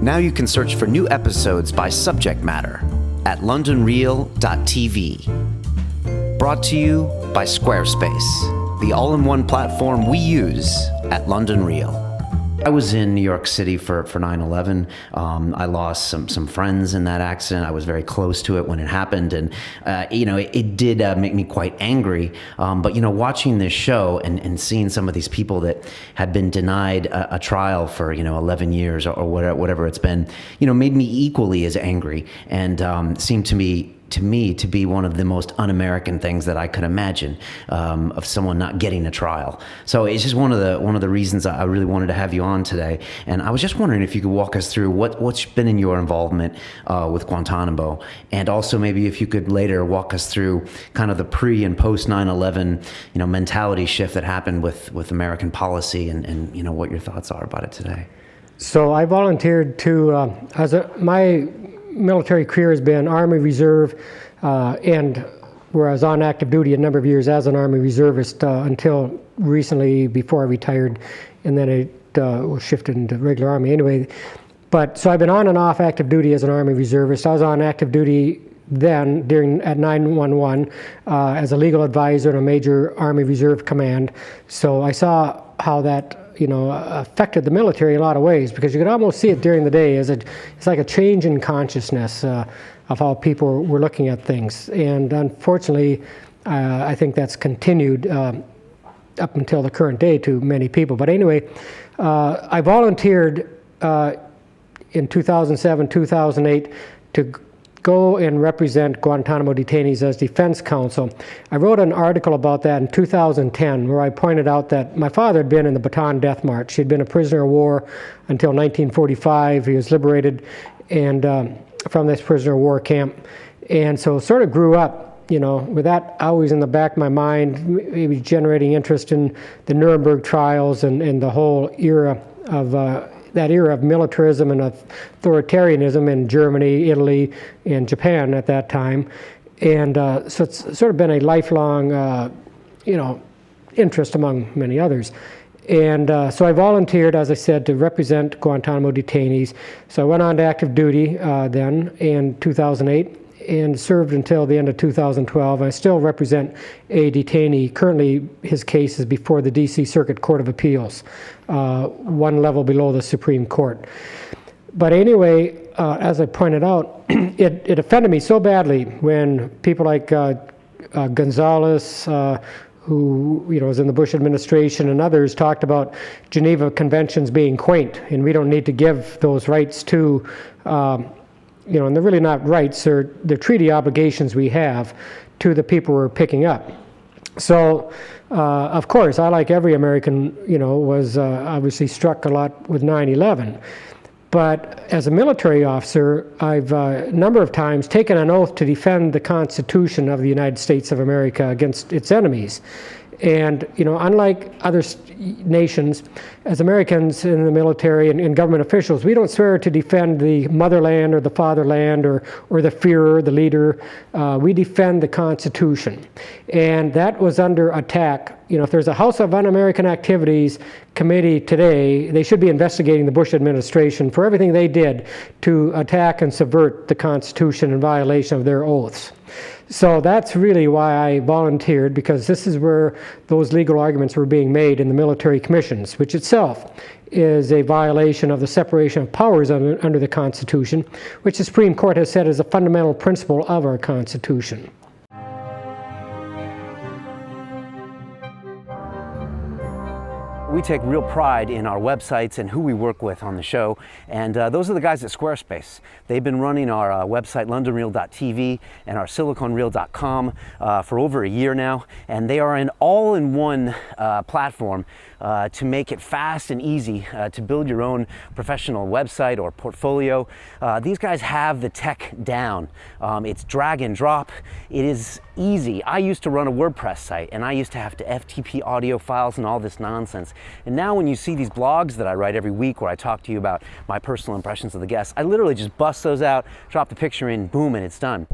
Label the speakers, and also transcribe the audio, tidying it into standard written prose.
Speaker 1: Now you can search for new episodes by subject matter at londonreal.tv. Brought to you by Squarespace, the all-in-one platform we use at London Real. I was in New York City for 9/11. I lost some friends in that accident. I was very close to it when it happened, and it did make me quite angry. But watching this show and seeing some of these people that had been denied a trial for 11 years or whatever it's been, made me equally as angry, and seemed to me to be one of the most un-American things that I could imagine, of someone not getting a trial. So it's just one of the reasons I really wanted to have you on today. And I was just wondering if you could walk us through what's been in your involvement with Guantanamo, and also maybe if you could later walk us through kind of the pre and post 9/11 mentality shift that happened with American policy, and what your thoughts are about it today.
Speaker 2: So I volunteered to my military career has been Army Reserve, and where I was on active duty a number of years as an Army Reservist until recently, before I retired, and then it was shifted into regular Army anyway. But so I've been on and off active duty as an Army Reservist. I was on active duty then at 911 as a legal advisor in a major Army Reserve command. So I saw how that affected the military in a lot of ways, because you could almost see it during the day as it's like a change in consciousness of how people were looking at things. And unfortunately, I think that's continued up until the current day to many people. But anyway, I volunteered in 2007, 2008 to go and represent Guantanamo detainees as defense counsel. I wrote an article about that in 2010 where I pointed out that my father had been in the Bataan Death March. He'd been a prisoner of war until 1945. He was liberated and from this prisoner of war camp. And so sort of grew up, with that always in the back of my mind, maybe generating interest in the Nuremberg trials and the whole era of that era of militarism and authoritarianism in Germany, Italy, and Japan at that time. And so it's sort of been a lifelong, interest among many others. And so I volunteered, as I said, to represent Guantanamo detainees. So I went on to active duty then in 2008 and served until the end of 2012. I still represent a detainee. Currently, his case is before the D.C. Circuit Court of Appeals, one level below the Supreme Court. But anyway, as I pointed out, it offended me so badly when people like Gonzalez, who was in the Bush administration, and others talked about Geneva Conventions being quaint, and we don't need to give those rights to and they're really not rights, they're treaty obligations we have to the people we're picking up. So, of course, I, like every American, was obviously struck a lot with 9/11. But as a military officer, I've a number of times taken an oath to defend the Constitution of the United States of America against its enemies. And, unlike other nations, as Americans in the military and government officials, we don't swear to defend the motherland or the fatherland or the Führer, the leader. We defend the Constitution. And that was under attack. If there's a House of Un-American Activities committee today, they should be investigating the Bush administration for everything they did to attack and subvert the Constitution in violation of their oaths. So that's really why I volunteered, because this is where those legal arguments were being made in the military commissions, which itself is a violation of the separation of powers under the Constitution, which the Supreme Court has said is a fundamental principle of our Constitution.
Speaker 1: We take real pride in our websites and who we work with on the show, and those are the guys at Squarespace. They've been running our website londonreal.tv and our siliconreal.com for over a year now, and they are an all-in-one platform to make it fast and easy to build your own professional website or portfolio. These guys have the tech down. It's drag and drop. It is easy. I used to run a WordPress site, and I used to have to FTP audio files and all this nonsense. And now when you see these blogs that I write every week where I talk to you about my personal impressions of the guests, I literally just bust those out, drop the picture in, boom, and it's done.